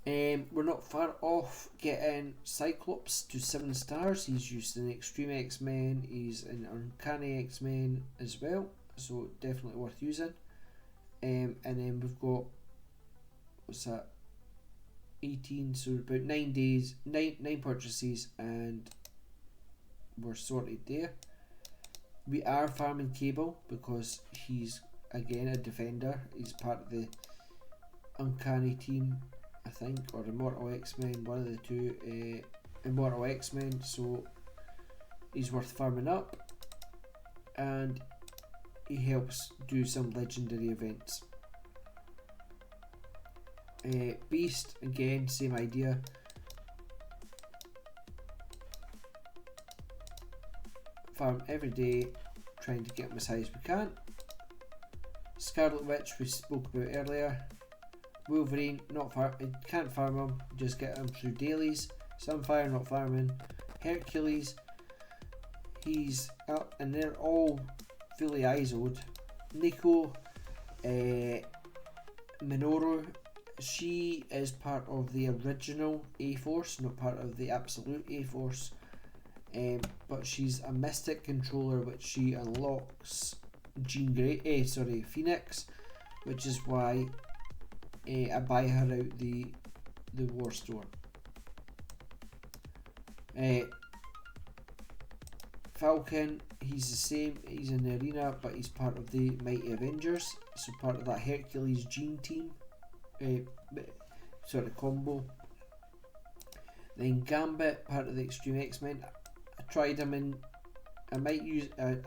We're not far off getting Cyclops to 7 stars. He's used in Extreme X-Men, he's in Uncanny X-Men as well, so definitely worth using. And then we've got, what's that, 18, so about 9 days, 9 purchases, and we're sorted there. We are farming Cable because he's again a defender. He's part of the Uncanny team, I think, or Immortal X-Men, one of the two. Immortal X-Men, so he's worth farming up, and he helps do some legendary events. Beast, again, same idea. Farm every day, trying to get him as high as we can. Scarlet Witch, we spoke about earlier. Wolverine, can't farm him, just get him through dailies. Sunfire, not farming. Hercules, he's up, and they're all fully ISO'd. Nico, Minoru, she is part of the original A-Force, not part of the absolute A-Force. But she's a mystic controller, which she unlocks Jean Grey, Phoenix, which is why I buy her out the War Store. Falcon, he's the same, he's in the arena, but he's part of the Mighty Avengers, so part of that Hercules Jean team sort of combo. Then Gambit, part of the Extreme X-Men. I tried him in, I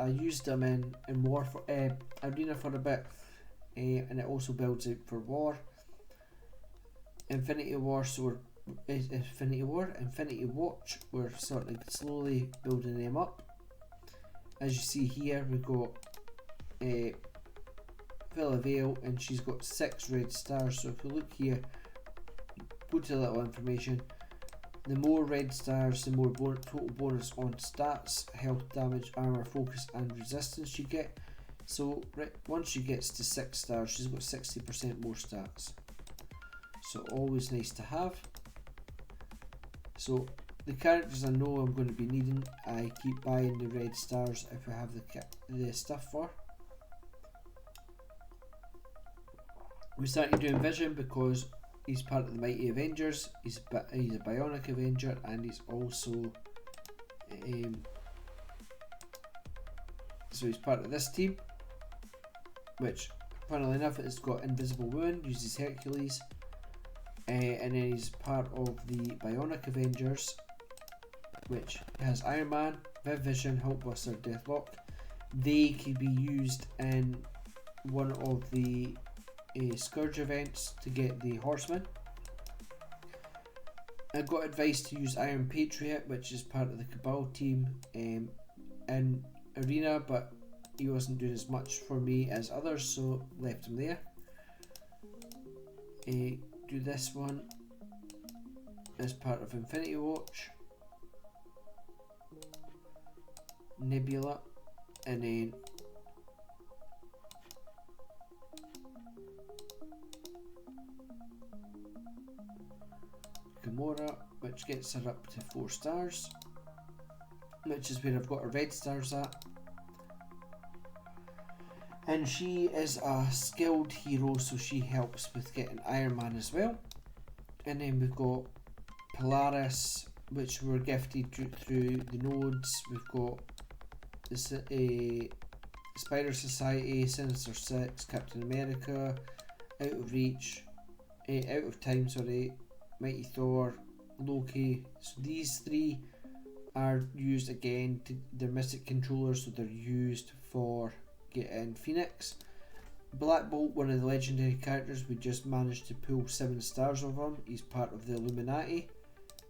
used him in War for Arena for a bit, and it also builds out for War. Infinity Watch, we're sort of slowly building them up. As you see here, we've got Villa Vale, and she's got 6 red stars. So if we look here, go to a little information. The more red stars, the more total bonus on stats, health, damage, armor, focus, and resistance you get. So once she gets to 6 stars, she's got 60% more stats. So always nice to have. So the characters I know I'm going to be needing, I keep buying the red stars if I have the stuff for. We started doing Vision because he's part of the Mighty Avengers. He's a Bionic Avenger, and he's also so he's part of this team, which funnily enough has got Invisible Woman, uses Hercules, and then he's part of the Bionic Avengers, which has Iron Man, Vision, Hulkbuster, Deathlock. They can be used in one of the Scourge events to get the Horseman. I got advice to use Iron Patriot, which is part of the Cabal team in Arena, but he wasn't doing as much for me as others, so left him there. Do this one as part of Infinity Watch, Nebula, and then Gamora, which gets her up to 4 stars, which is where I've got her red stars at. And she is a skilled hero, so she helps with getting Iron Man as well. And then we've got Polaris, which were gifted through the nodes. We've got the Spider Society, Sinister Six, Captain America, Out of Time, Mighty Thor, Loki. So these 3 are used again. They're Mystic Controllers, so they're used for getting Phoenix. Black Bolt, one of the legendary characters, we just managed to pull 7 stars of him. He's part of the Illuminati.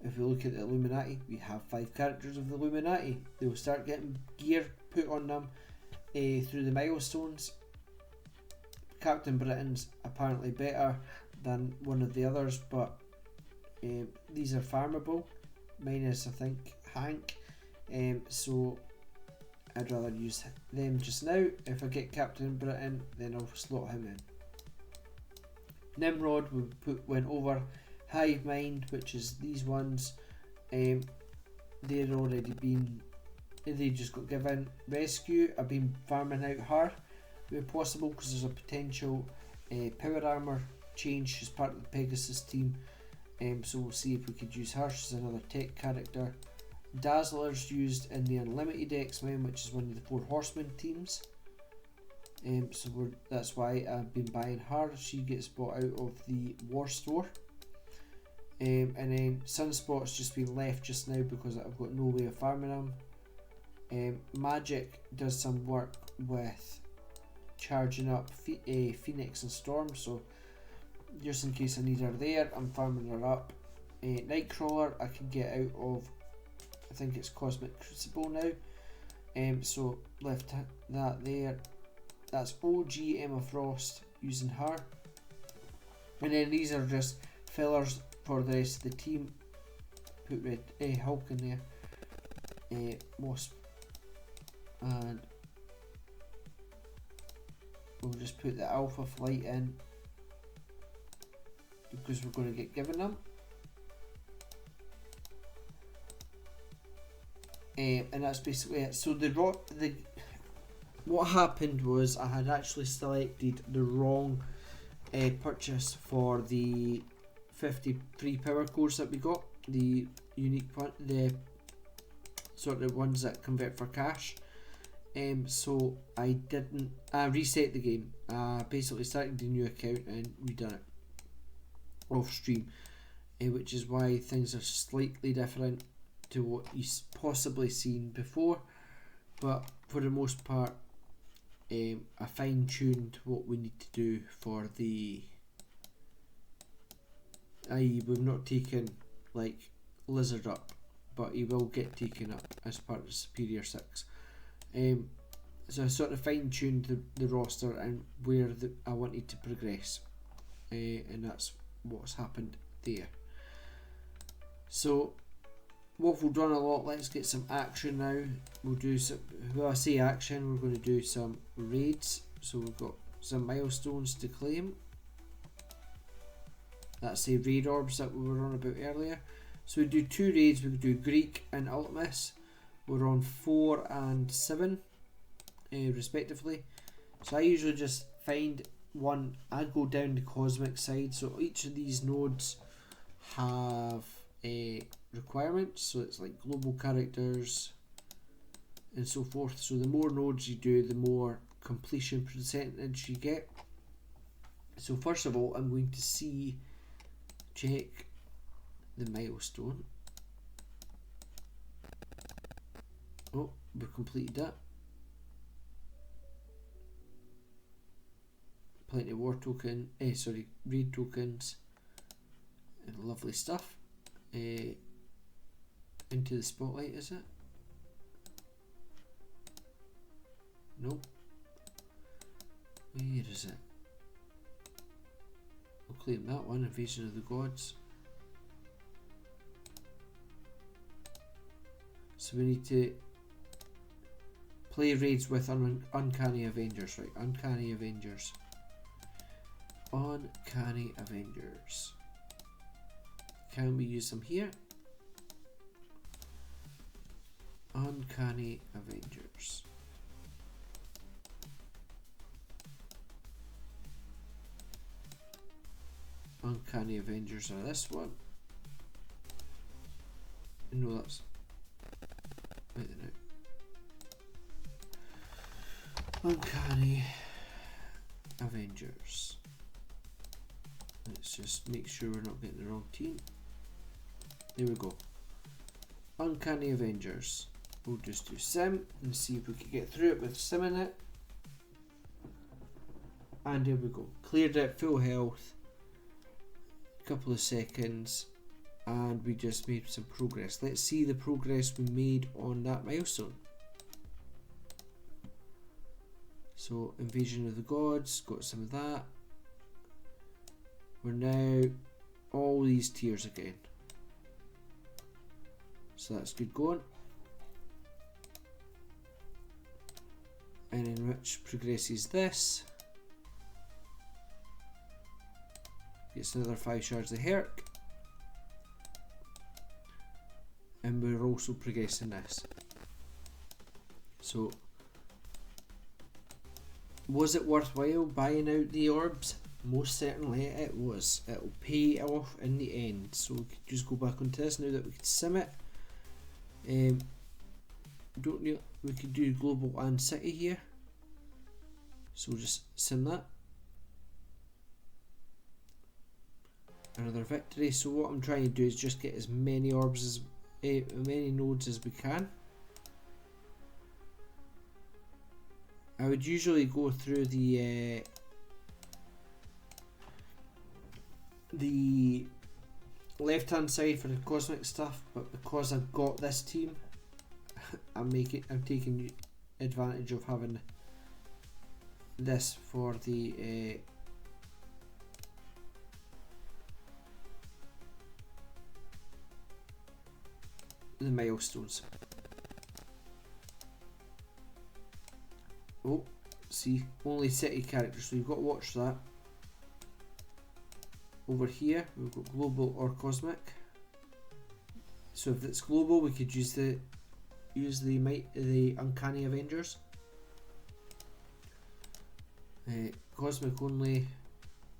If we look at the Illuminati, we have 5 characters of the Illuminati. They will start getting gear put on them through the milestones. Captain Britain's apparently better than one of the others, but these are farmable, minus I think Hank, so I'd rather use them just now. If I get Captain Britain, then I'll slot him in. Nimrod went over. Hive Mind, which is these ones, they're already been, they just got given. Rescue, I've been farming out her where possible because there's a potential power armor change. She's part of the Pegasus team, so we'll see if we could use her. She's another tech character. Dazzler's used in the Unlimited X-Men, which is one of the 4 Horsemen teams. So that's why I've been buying her. She gets bought out of the War Store. And then Sunspot's just been left just now because I've got no way of farming them. Magic does some work with charging up Phoenix and Storm, so just in case I need her there, I'm farming her up. Nightcrawler I can get out of, I think it's Cosmic Crucible now, so left that there. That's OG Emma Frost, using her. And then these are just fillers for the rest of the team. Put Red Hulk in there, Wasp, and we'll just put the Alpha Flight in because we're going to get given them. And that's basically it. So what happened was I had actually selected the wrong purchase for the 50 free power cores that we got, the unique one, the sort of ones that convert for cash. So I reset the game. Basically started a new account and redone it off stream, which is why things are slightly different to what you've possibly seen before, but for the most part I fine-tuned what we need to do for the, i.e. we've not taken like Lizard up, but he will get taken up as part of Superior 6. So I sort of fine-tuned the roster and where I wanted to progress, and that's what's happened there. So what we've done a lot, let's get some action now. We'll do some, well, I say action, we're going to do some raids. So we've got some milestones to claim. That's the raid orbs that we were on about earlier. So we do 2 raids, we do Greek and Ultimus. We're on 4 and 7 respectively. So I usually just find one, I go down the cosmic side. So each of these nodes have requirements, so it's like global characters and so forth. So the more nodes you do, the more completion percentage you get. So first of all, I'm going to check the milestone. Oh, we've completed that. Plenty of war token, raid tokens and lovely stuff. Into the spotlight, is it? Nope. Where is it? We'll claim that one, Invasion of the Gods. So we need to play raids with Uncanny Avengers, right? Uncanny Avengers. Uncanny Avengers. Can we use them here? Uncanny Avengers. Uncanny Avengers are this one. No, that's... Wait a minute. Uncanny Avengers. Let's just make sure we're not getting the wrong team. There we go. Uncanny Avengers. We'll just do Sim and see if we can get through it with Sim in it. And here we go. Cleared it, full health. A couple of seconds. And we just made some progress. Let's see the progress we made on that milestone. So, Invasion of the Gods, got some of that. We're now all these tiers again. So that's good going. And in which progresses this. Gets another 5 shards of Herc. And we're also progressing this. So, was it worthwhile buying out the orbs? Most certainly it was. It'll pay off in the end. So we could just go back onto this now that we can sim it. We could do global and city here. So we'll just sim that. Another victory. So what I'm trying to do is just get as many orbs as many nodes as we can. I would usually go through the left hand side for the cosmic stuff, but because I've got this team, I'm taking advantage of having this for the milestones. Oh, see, only city characters, so you've got to watch that. Over here, we've got global or cosmic. So if it's global, we could use the Uncanny Avengers. Cosmic only,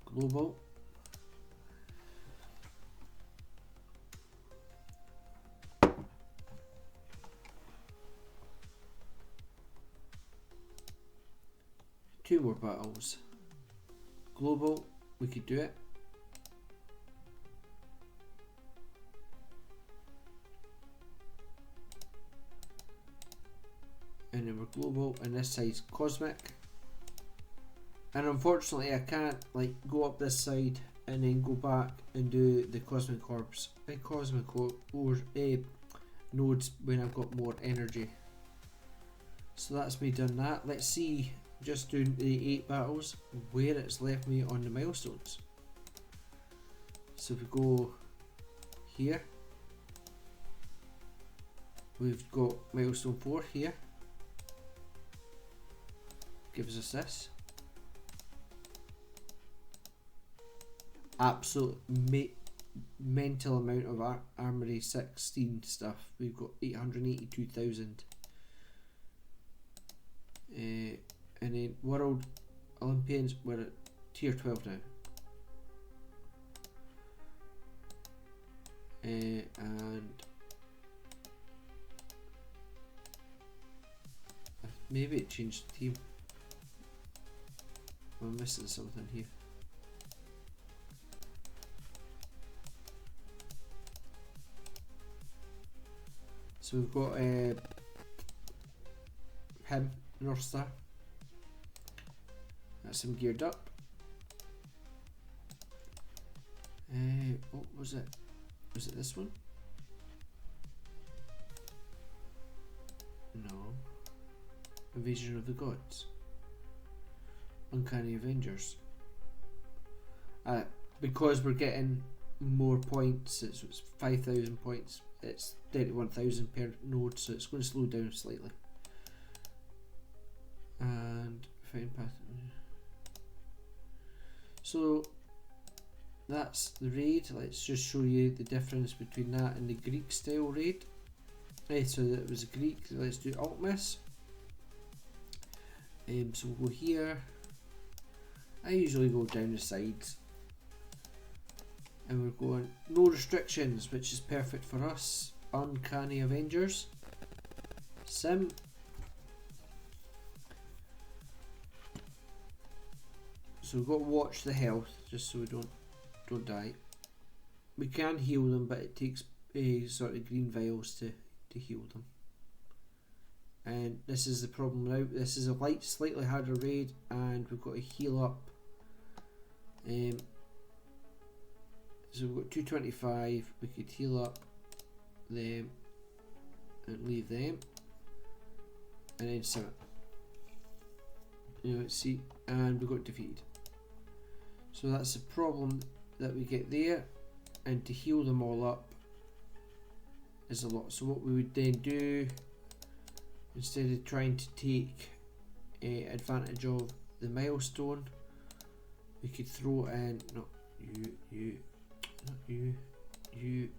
global. Two more battles. Global, we could do it. And then we're global, and this side's cosmic. And unfortunately I can't like go up this side and then go back and do the cosmic orbs, nodes when I've got more energy. So that's me done that. Let's see, just doing the 8 battles, where it's left me on the milestones. So if we go here, we've got milestone 4 here, gives us this. Absolute mental amount of Armory 16 stuff. We've got 882,000. And then World Olympians, we're at tier 12 now. And maybe it changed the team. I'm missing something here. So we've got him, North Star. That's him geared up. What was it? Was it this one? No. Invasion of the Gods. Uncanny Avengers. Because we're getting more points, it's 5,000 points. It's 31,000 per node, so it's going to slow down slightly. And find path. So that's the raid. Let's just show you the difference between that and the Greek style raid. Right, so that was a Greek. Let's do Ultimus. So we'll go here. I usually go down the sides. And we're going no restrictions, which is perfect for us. Uncanny Avengers. Sim. So we've got to watch the health, just so we don't die. We can heal them, but it takes sort of green vials to heal them. And this is the problem now. This is a slightly harder raid, and we've got to heal up. So we've got 225. We could heal up them and leave them, and then 7. Let's see, and we got defeated. So that's the problem that we get there, and to heal them all up is a lot. So what we would then do, instead of trying to take advantage of the milestone, we could throw in not you, and you.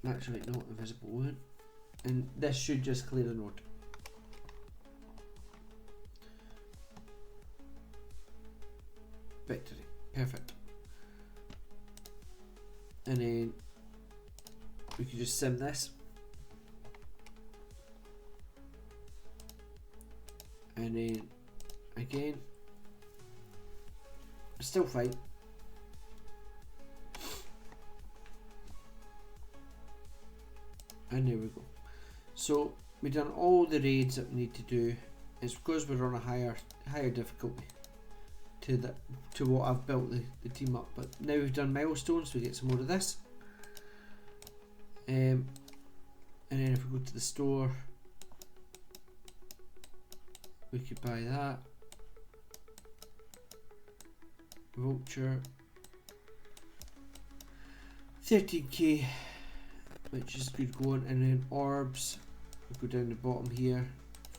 Actually, no, invisible wound, and this should just clear the node. Victory, perfect. And then we could just sim this, and then again, still fight. And there we go. So we've done all the raids that we need to do. It's because we're on a higher difficulty to what I've built the team up. But now we've done milestones, we get some more of this. And then if we go to the store, we could buy that. Vulture. 13k, which is good going. And then orbs, we go down the bottom here,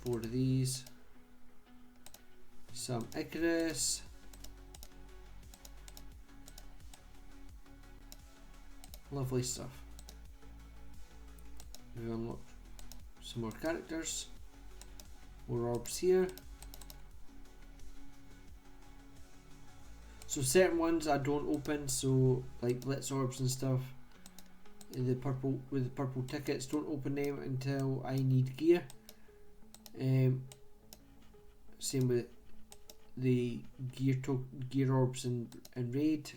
4 of these. Some Icarus. Lovely stuff. We've unlocked some more characters. More orbs here. So certain ones I don't open, so like blitz orbs and stuff. The purple with the purple tickets, don't open them until I need gear. Same with the gear orbs and raid,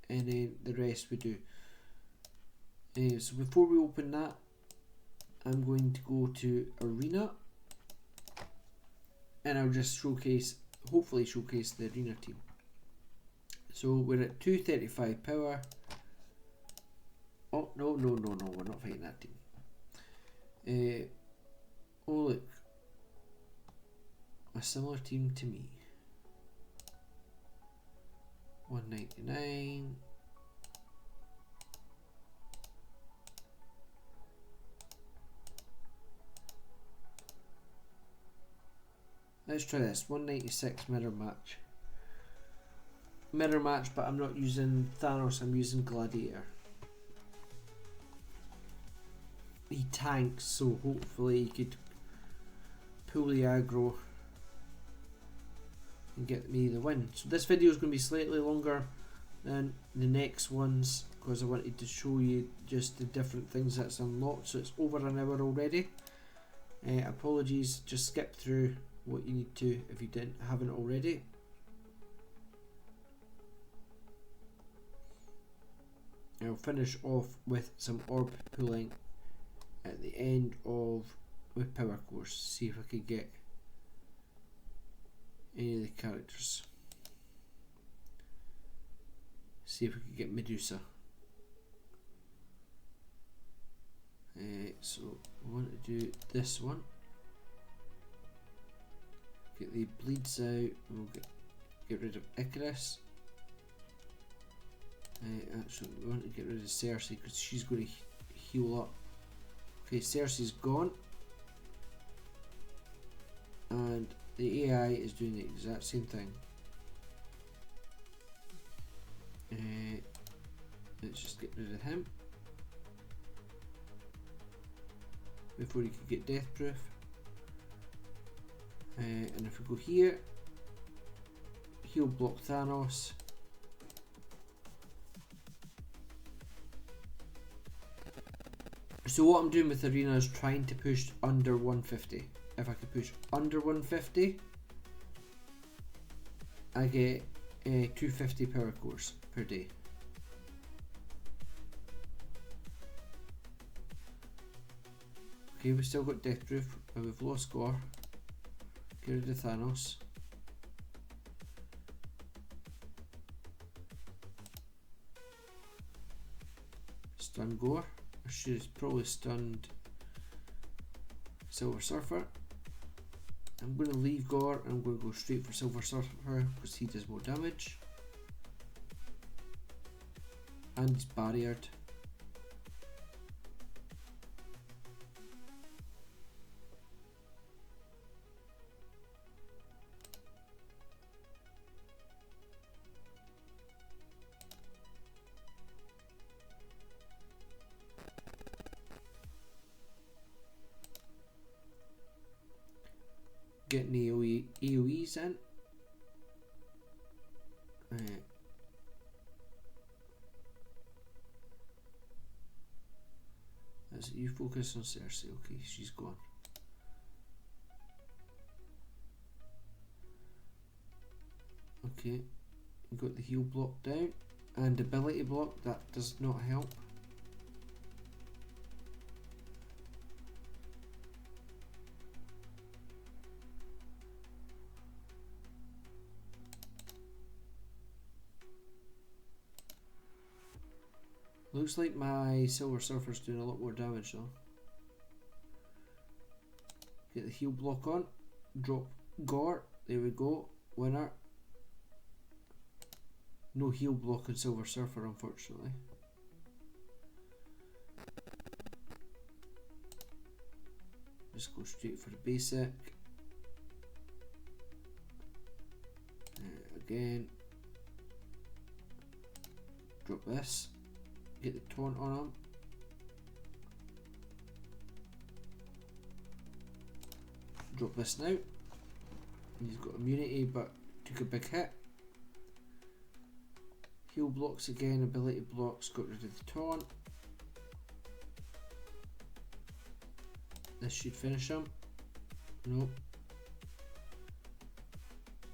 and then the rest we do. So before we open that, I'm going to go to arena, and I'll just hopefully showcase the arena team. So we're at 235 power. Oh no, we're not fighting that team. Oh look, a similar team to me. 199. Let's try this. 196 mirror match. Mirror match, but I'm not using Thanos, I'm using Gladiator. He tanks, so hopefully he could pull the aggro and get me the win. So this video is going to be slightly longer than the next ones because I wanted to show you just the different things that's unlocked. So it's over an hour already. Apologies, just skip through what you need to if you haven't already. I'll finish off with some orb pulling at the end of with power course. See if I could get any of the characters. See if we could get Medusa. So I want to do this one. Get the bleeds out. And we'll get rid of Icarus. Actually, we want to get rid of Cersei because she's going to heal up. Okay, Cersei's gone. And the AI is doing the exact same thing. Let's just get rid of him before he could get death proof. And if we go here, he'll block Thanos. So what I'm doing with Arena is trying to push under 150. If I could push under 150, I get 250 power cores per day. Okay, we've still got death proof, but we've lost gore. Get rid of Thanos. Stun gore. I should have probably stunned Silver Surfer. I'm going to leave gore and I'm going to go straight for Silver Surfer because he does more damage. And he's barriered. Getting AoEs in. As you focus on Cersei, okay, she's gone. Okay, you got the heal block down and ability block, that does not help. Looks like my Silver Surfer's doing a lot more damage though. Get the heal block on. Drop gore. There we go. Winner. No heal block on Silver Surfer, unfortunately. Just go straight for the basic. Again. Drop this. Get the taunt on him. drop this now. He's got immunity but took a big hit. Heal blocks again, ability blocks, got rid of the taunt. This should finish him. Nope.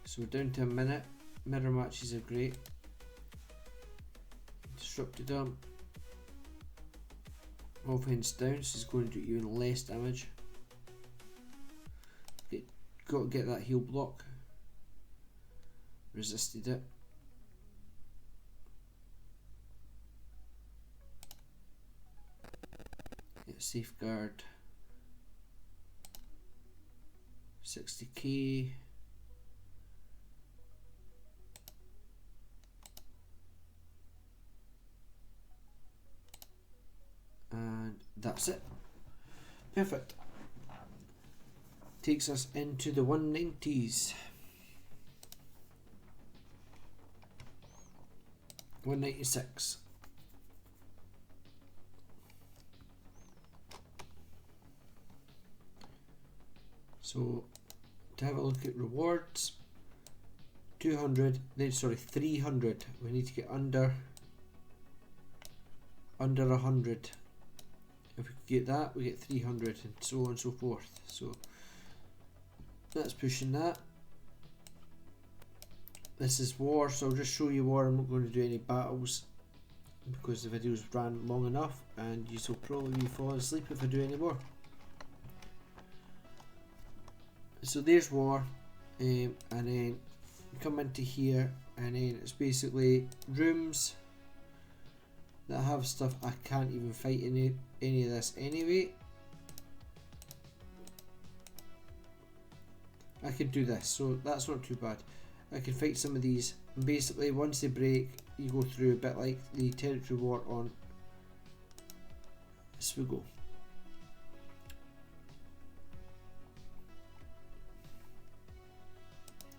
So we're down to a minute. Mirror matches are great. Disrupted him. Offense down, so he's going to do even less damage. Got to get that heal block. Resisted it. Get safeguard. 60k. And that's it. Perfect. Takes us into the 190s. 196. So to have a look at rewards, 200, then sorry 300. We need to get under 100. If we get that, we get 300, and so on and so forth. So that's pushing that. This is war, so I'll just show you war. I'm not going to do any battles because the video's ran long enough, and you will probably be falling asleep if I do any more. So there's war, and then come into here, and then it's basically rooms that have stuff I can't even fight any of this anyway. I could do this, so that's not too bad. I can fight some of these, and basically once they break, you go through a bit like the territory war on Swigo.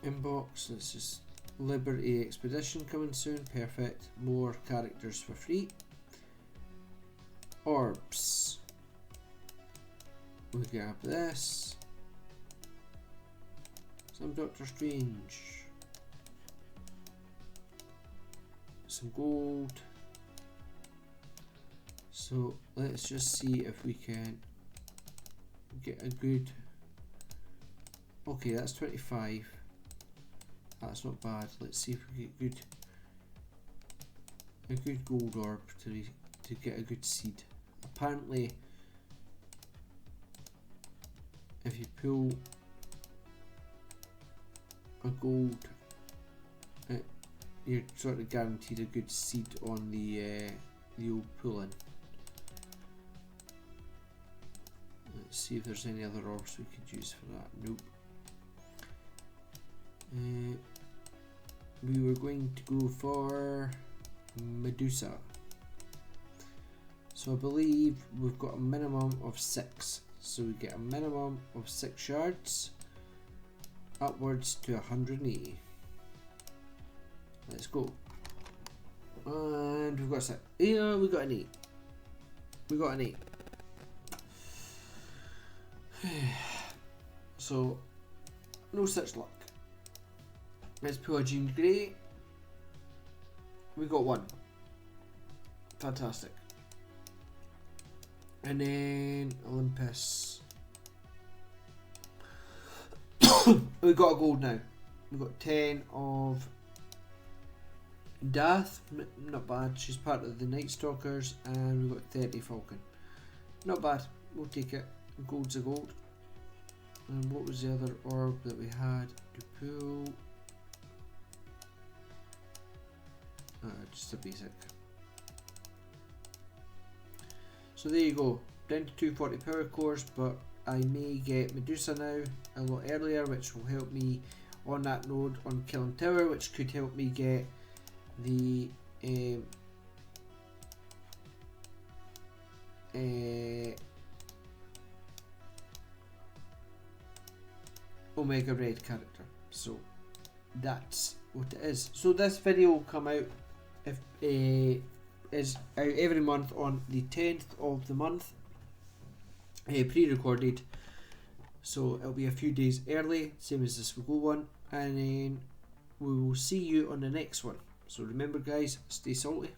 Inbox, this is Liberty Expedition coming soon, perfect. More characters for free. Orbs. We grab this. Some Doctor Strange. Some gold. So let's just see if we can get a good. Okay, that's 25. That's not bad. Let's see if we get a good gold orb to get a good seed. Apparently, if you pull a gold, you're sort of guaranteed a good seed on the old pull-in. Let's see if there's any other orbs we could use for that. Nope. We were going to go for Medusa. So I believe we've got a minimum of 6. So we get a minimum of 6 shards, upwards to 180. Let's go. And we've got a 6. Yeah, we got an 8. We got an 8. So, no such luck. Let's pull a Jean Grey. We got 1. Fantastic. And then Olympus. We got a gold now. We got 10 of Dath. Not bad. She's part of the Night Stalkers. And we got 30 Falcon. Not bad. We'll take it. Gold's a gold. And what was the other orb that we had to pull? Just a basic. So there you go, down to 240 power cores, but I may get Medusa now a lot earlier, which will help me on that node on Killing Tower, which could help me get the Omega Red character. So that's what it is. So this video will come out if is out every month on the 10th of the month, pre-recorded. So it'll be a few days early, same as the Swiggle one, and then we will see you on the next one. So remember guys, stay salty.